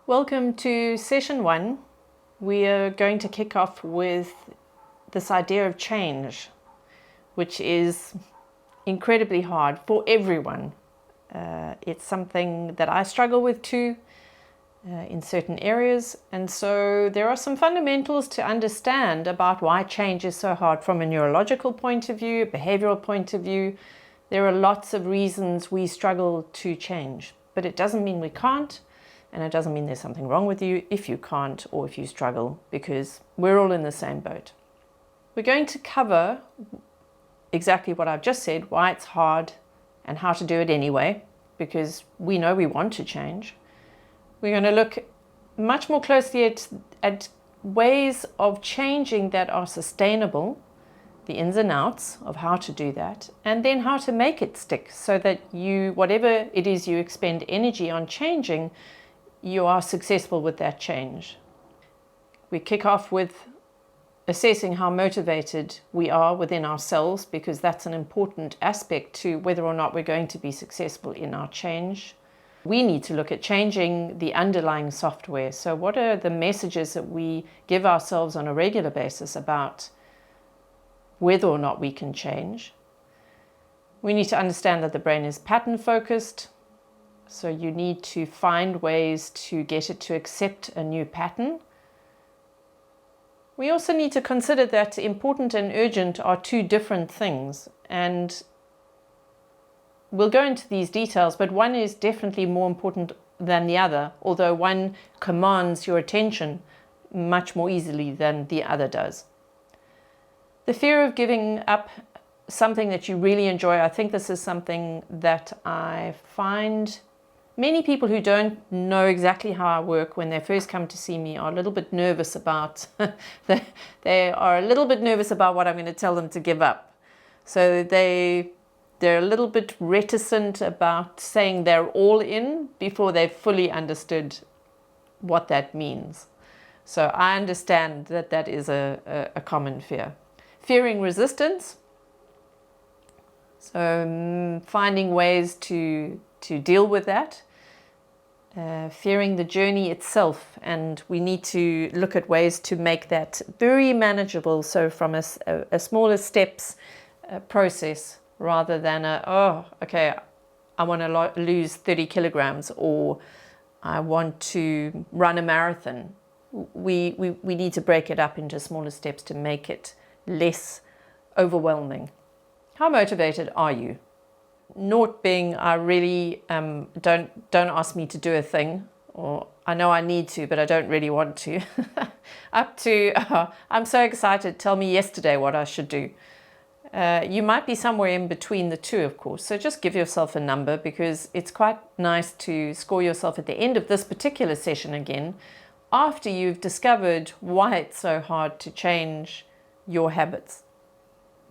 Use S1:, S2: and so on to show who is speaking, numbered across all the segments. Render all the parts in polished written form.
S1: Welcome to session 1. We are going to kick off with this idea of change, which is incredibly hard for everyone. It's something that I struggle with too in certain areas, and so there are some fundamentals to understand about why change is so hard from a neurological point of view, a behavioral point of view. There are lots of reasons we struggle to change, but it doesn't mean we can't. And it doesn't mean there's something wrong with you if you can't or if you struggle, because we're all in the same boat. We're going to cover exactly what I've just said, why it's hard and how to do it anyway, because we know we want to change. We're going to look much more closely at ways of changing that are sustainable, the ins and outs of how to do that, and then how to make it stick so that whatever it is you expend energy on changing, you are successful with that change. We kick off with assessing how motivated we are within ourselves, because that's an important aspect to whether or not we're going to be successful in our change. We need to look at changing the underlying software. So what are the messages that we give ourselves on a regular basis about whether or not we can change? We need to understand that the brain is pattern focused. So you need to find ways to get it to accept a new pattern. We also need to consider that important and urgent are two different things. And we'll go into these details, but one is definitely more important than the other, although one commands your attention much more easily than the other does. The fear of giving up something that you really enjoy. I think this is something that I find many people who don't know exactly how I work when they first come to see me are a little bit nervous about they are a little bit nervous about what I'm going to tell them to give up. So they're a little bit reticent about saying they're all in before they've fully understood what that means. So I understand that that is a common fear. Fearing resistance. So finding ways to deal with that, fearing the journey itself, and we need to look at ways to make that very manageable. So from a smaller steps process, rather than I want to lose 30 kilograms or I want to run a marathon. We need to break it up into smaller steps to make it less overwhelming. How motivated are you? Naught being, I really don't ask me to do a thing, or I know I need to, but I don't really want to. Up to, I'm so excited, tell me yesterday what I should do. You might be somewhere in between the two, of course. So just give yourself a number, because it's quite nice to score yourself at the end of this particular session again, after you've discovered why it's so hard to change your habits.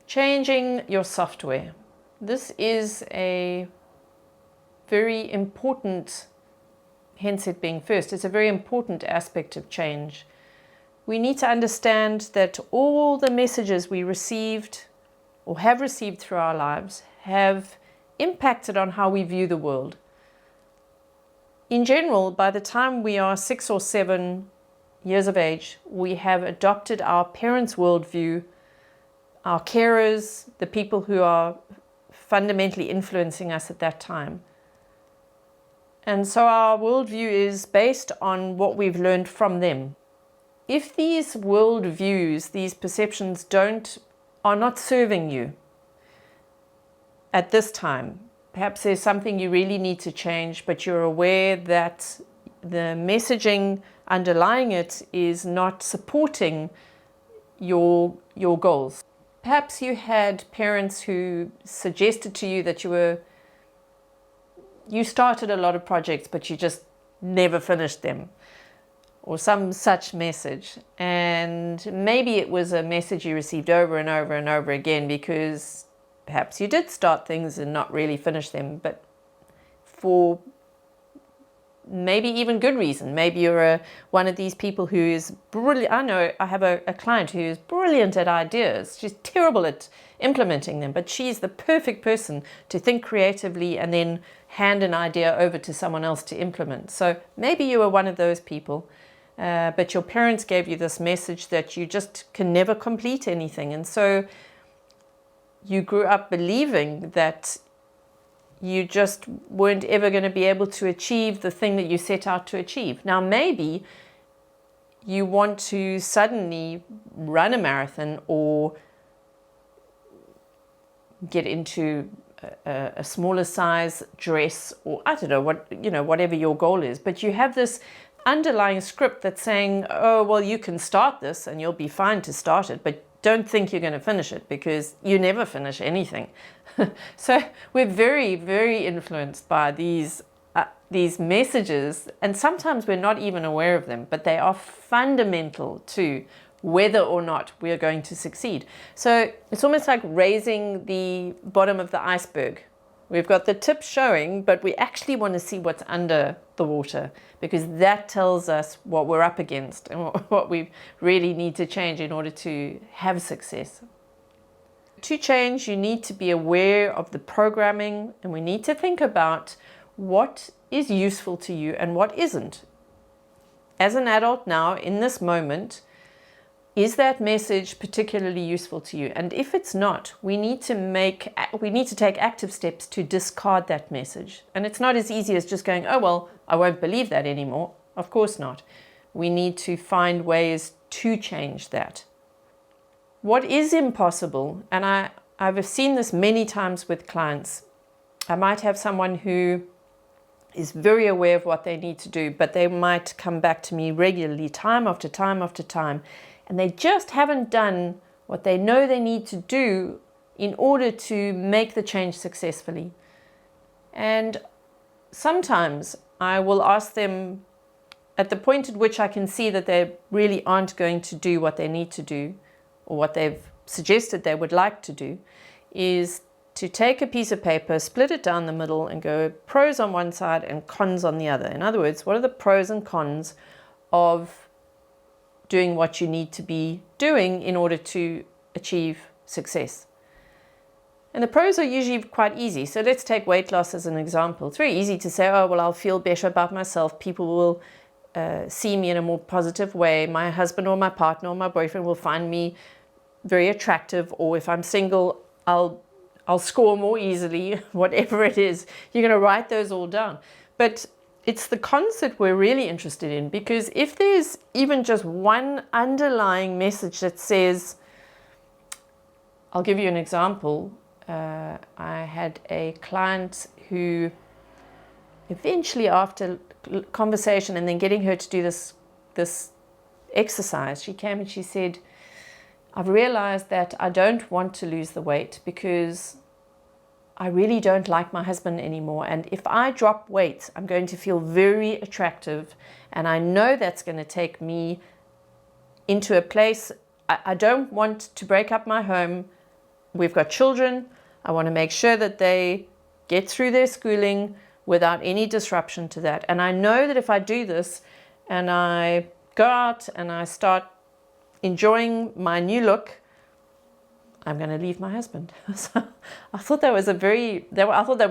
S1: Changing your software. This is a very important, hence it being first, it's a very important aspect of change. We need to understand that all the messages we received or have received through our lives have impacted on how we view the world. In general, by the time we are 6 or 7 years of age, we have adopted our parents' worldview, our carers, the people who are fundamentally influencing us at that time. And so our worldview is based on what we've learned from them. If these worldviews, these perceptions are not serving you at this time, perhaps there's something you really need to change, but you're aware that the messaging underlying it is not supporting your goals. Perhaps you had parents who suggested to you that you started a lot of projects, but you just never finished them, or some such message. And maybe it was a message you received over and over and over again, because perhaps you did start things and not really finish them, but for maybe even good reason. Maybe you're one of these people who is brilliant. I know I have a client who is brilliant at ideas. She's terrible at implementing them, but she's the perfect person to think creatively and then hand an idea over to someone else to implement. So maybe you are one of those people, but your parents gave you this message that you just can never complete anything. And so you grew up believing that you just weren't ever going to be able to achieve the thing that you set out to achieve. Now, maybe you want to suddenly run a marathon or get into a smaller size dress, or I don't know what, whatever your goal is. But you have this underlying script that's saying, oh, well, you can start this and you'll be fine to start it, but don't think you're going to finish it, because you never finish anything. So we're very, very influenced by these messages, and sometimes we're not even aware of them, but they are fundamental to whether or not we are going to succeed. So it's almost like raising the bottom of the iceberg. We've got the tip showing, but we actually want to see what's under the water, because that tells us what we're up against and what we really need to change in order to have success. To change, you need to be aware of the programming, and we need to think about what is useful to you and what isn't. As an adult now, in this moment, is that message particularly useful to you? And if it's not, we need to take active steps to discard that message. And it's not as easy as just going, oh, well, I won't believe that anymore. Of course not. We need to find ways to change that. What is impossible, and I've seen this many times with clients. I might have someone who is very aware of what they need to do, but they might come back to me regularly, time after time after time, and they just haven't done what they know they need to do in order to make the change successfully. And sometimes I will ask them, at the point at which I can see that they really aren't going to do what they need to do, or what they've suggested they would like to do, is to take a piece of paper, split it down the middle, and go pros on one side and cons on the other. In other words, what are the pros and cons of doing what you need to be doing in order to achieve success? And the pros are usually quite easy. So let's take weight loss as an example. It's very easy to say, oh, well, I'll feel better about myself. People will see me in a more positive way. My husband or my partner or my boyfriend will find me very attractive. Or if I'm single, I'll score more easily, whatever it is. You're going to write those all down. But it's the cons that we're really interested in, because if there's even just one underlying message that says, I'll give you an example. I had a client who eventually, after conversation and then getting her to do this exercise, she came and she said, I've realized that I don't want to lose the weight because I really don't like my husband anymore. And if I drop weight, I'm going to feel very attractive. And I know that's going to take me into a place. I don't want to break up my home. We've got children. I want to make sure that they get through their schooling without any disruption to that. And I know that if I do this and I go out and I start enjoying my new look, I'm going to leave my husband. So I thought that was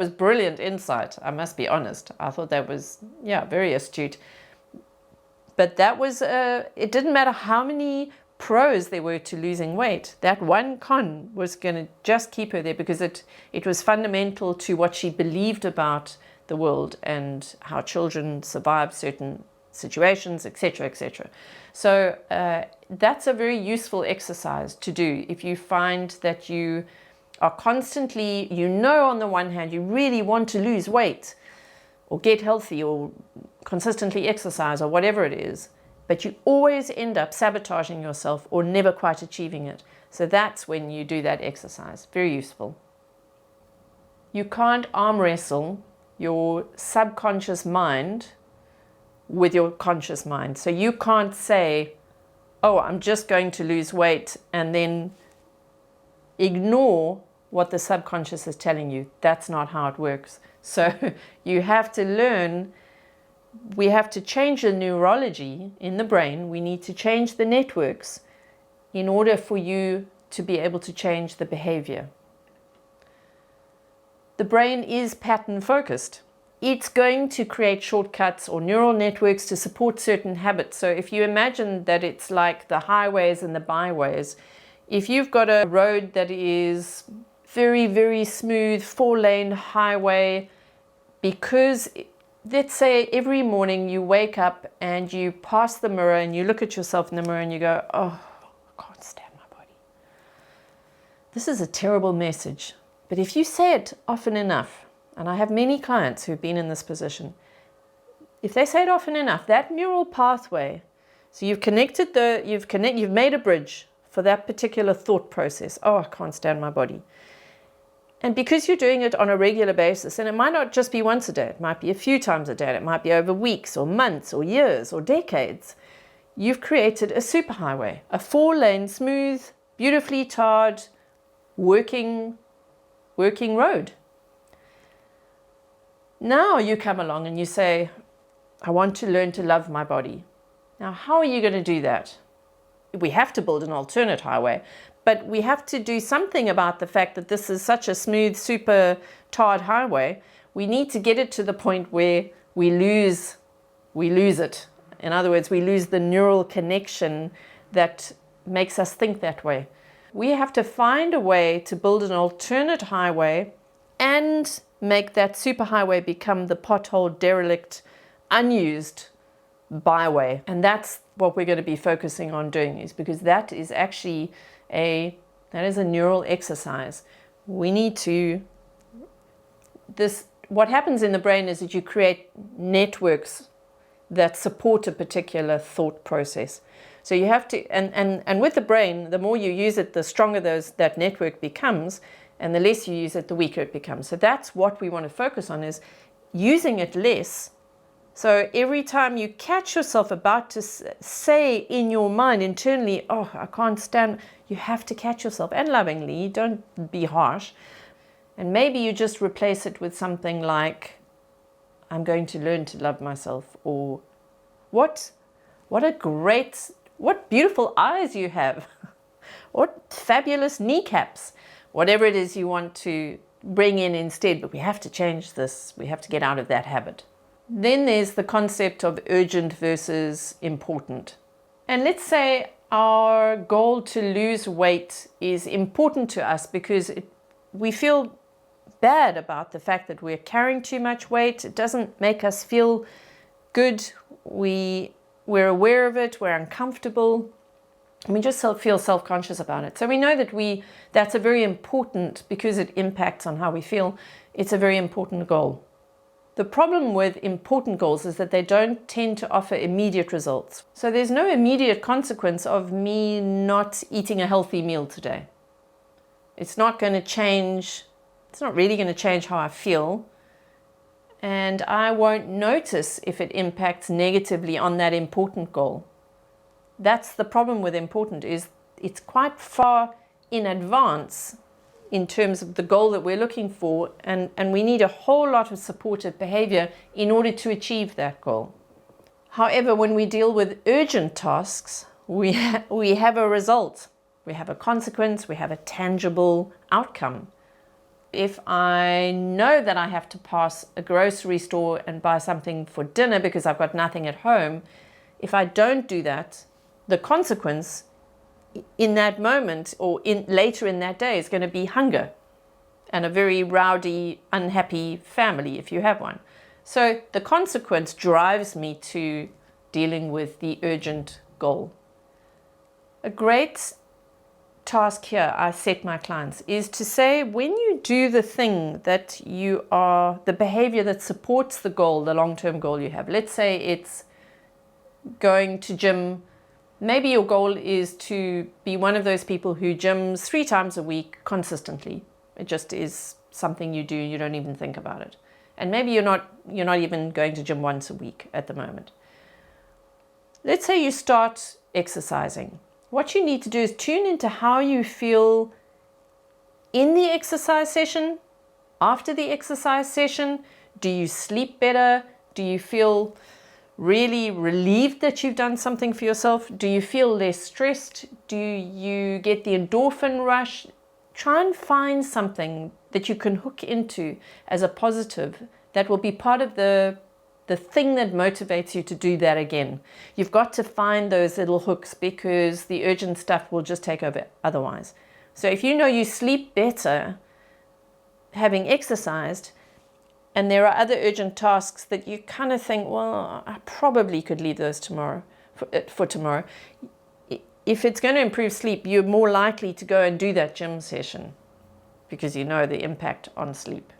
S1: brilliant insight. I must be honest. I thought that was, very astute. But that was, it didn't matter how many pros there were to losing weight. That one con was going to just keep her there, because it was fundamental to what she believed about the world and how children survive certain situations, etc., etc. So that's a very useful exercise to do if you find that you are constantly, on the one hand, you really want to lose weight or get healthy or consistently exercise or whatever it is, but you always end up sabotaging yourself or never quite achieving it. So that's when you do that exercise. Very useful. You can't arm wrestle your subconscious mind with your conscious mind. So you can't say, oh, I'm just going to lose weight, and then ignore what the subconscious is telling you. That's not how it works. So you have to learn we have to change the neurology in the brain. We need to change the networks in order for you to be able to change the behavior. The brain is pattern focused. It's going to create shortcuts or neural networks to support certain habits. So if you imagine that it's like the highways and the byways, if you've got a road that is very, very smooth, 4-lane highway, because let's say every morning you wake up and you pass the mirror and you look at yourself in the mirror and you go, oh, I can't stand my body. This is a terrible message. But if you say it often enough, and I have many clients who've been in this position, if they say it often enough, that neural pathway, so you've made a bridge for that particular thought process. Oh, I can't stand my body. And because you're doing it on a regular basis, and it might not just be once a day, it might be a few times a day, it might be over weeks or months or years or decades, you've created a superhighway, a 4-lane, smooth, beautifully tarred, working road. Now you come along and you say, I want to learn to love my body. Now, how are you going to do that? We have to build an alternate highway, but we have to do something about the fact that this is such a smooth, super tarred highway. We need to get it to the point where we lose it. In other words, we lose the neural connection that makes us think that way. We have to find a way to build an alternate highway and make that superhighway become the pothole, derelict, unused byway. And that's what we're going to be focusing on doing, is because that is actually a neural exercise. We need to, what happens in the brain is that you create networks that support a particular thought process. So you have to, and with the brain, the more you use it, the stronger that network becomes, and the less you use it, the weaker it becomes. So that's what we want to focus on, is using it less. So every time you catch yourself about to say in your mind internally, oh, I can't stand, you have to catch yourself, and lovingly, don't be harsh. And maybe you just replace it with something like, I'm going to learn to love myself, or what beautiful eyes you have. What fabulous kneecaps. Whatever it is you want to bring in instead, but we have to change this. We have to get out of that habit. Then there's the concept of urgent versus important. And let's say our goal to lose weight is important to us because we feel bad about the fact that we're carrying too much weight. It doesn't make us feel good. We're aware of it. We're uncomfortable. And we just feel self-conscious about it. So we know that that's a very important, because it impacts on how we feel, it's a very important goal. The problem with important goals is that they don't tend to offer immediate results. So there's no immediate consequence of me not eating a healthy meal today. It's not really going to change how I feel. And I won't notice if it impacts negatively on that important goal. That's the problem with important, is it's quite far in advance in terms of the goal that we're looking for, and we need a whole lot of supportive behavior in order to achieve that goal. However, when we deal with urgent tasks, we have a result, we have a consequence, we have a tangible outcome. If I know that I have to pass a grocery store and buy something for dinner because I've got nothing at home, if I don't do that, the consequence in that moment or later in that day is going to be hunger and a very rowdy, unhappy family if you have one. So the consequence drives me to dealing with the urgent goal. A great task here I set my clients is to say, when you do the thing that the behavior that supports the goal, the long-term goal you have, let's say it's going to gym. Maybe your goal is to be one of those people who gyms 3 times a week consistently. It just is something you do, you don't even think about it. And maybe you're not even going to gym once a week at the moment. Let's say you start exercising. What you need to do is tune into how you feel in the exercise session, after the exercise session. Do you sleep better? Do you feel really relieved that you've done something for yourself? Do you feel less stressed? Do you get the endorphin rush? Try and find something that you can hook into as a positive that will be part of the thing that motivates you to do that again. You've got to find those little hooks, because the urgent stuff will just take over otherwise. So if you know you sleep better having exercised, and there are other urgent tasks that you kind of think, well, I probably could leave those tomorrow for tomorrow. If it's going to improve sleep, you're more likely to go and do that gym session, because you know the impact on sleep.